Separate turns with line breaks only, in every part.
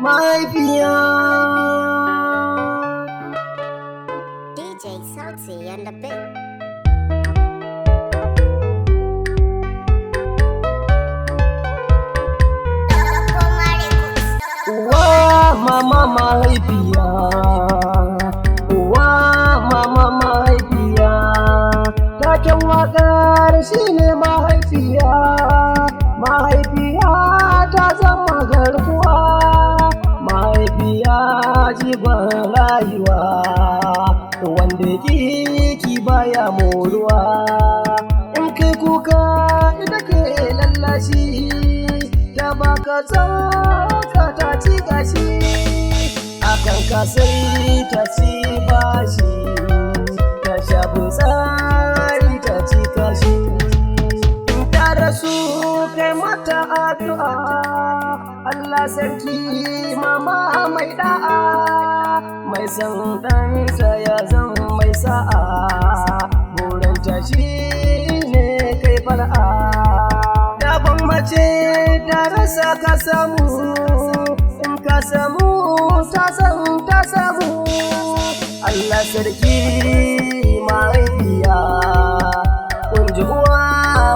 mahaifiya.
DJ Sauti and the Big.
Mama mahaifiya, uwa mama mahaifiya, taken waƙar shi ne mahaifiya, mahaifiya ta zama garkuwa, mahaifiya jigon rayuwa, wanda ki baya moruwa, in kai kuka ita ke lallashi, ta baka tsaka ta ci gashi. Akan ka sai ta ci bashi, ta shafi tsari ta ci kashi. In ta rasu kai mata addu'a, Allah sarki mama mai da'a, mai san ɗansa ya zan mai sa'a, burinta shi ne kai far'a. Dabon mace ta rasa ka samu, ka samu ta samu. Allah sarki mahaifiya, kun ji uwa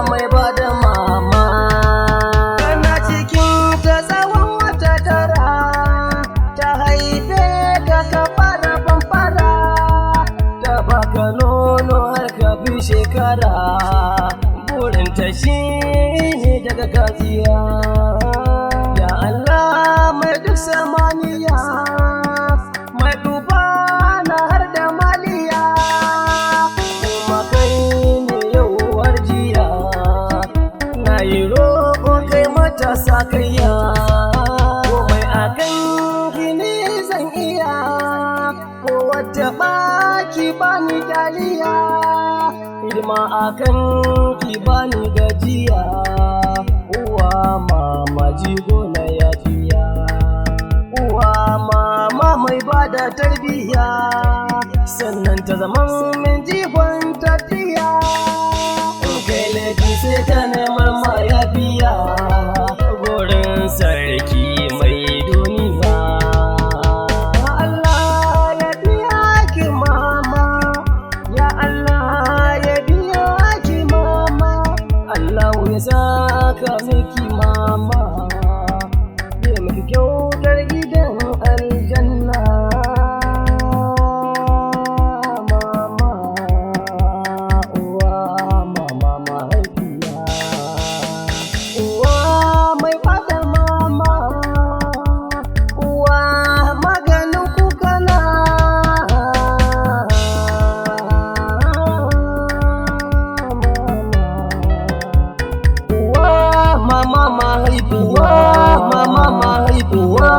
mai bada mama. Kana cikin ta tsawon wata tara, ta haife ka ka fara famfara, ta baka nono har ka fi shekara, burinta shi ne daga gajiya. Ya Allah mai duk samaniya, mai duba na har da maliya, kuma kai ne yauwar jiya, na yi roƙo kai mata sakayya, komai a kan gini zan iya, ko wata baki bani daliya, hidima a kan ki bani gajiya, uwa mama jigo na yafiya, uwa mama mai bada tarbiya, sannan ta zama min jigon tafiya, in kai laifi sai ta neman ma yafiya, gurin sarki mai duniya. Ya Allah ya biya ki mama, ya Allah ya biya ki mama, Allah ya saka miki mama, ya miki kyautar gidan aljanna. Mama, uwa mama mahaifiya, uwa mai fata mama, uwa maganin kukana. Mama mahaifiya, mama mahaifiya.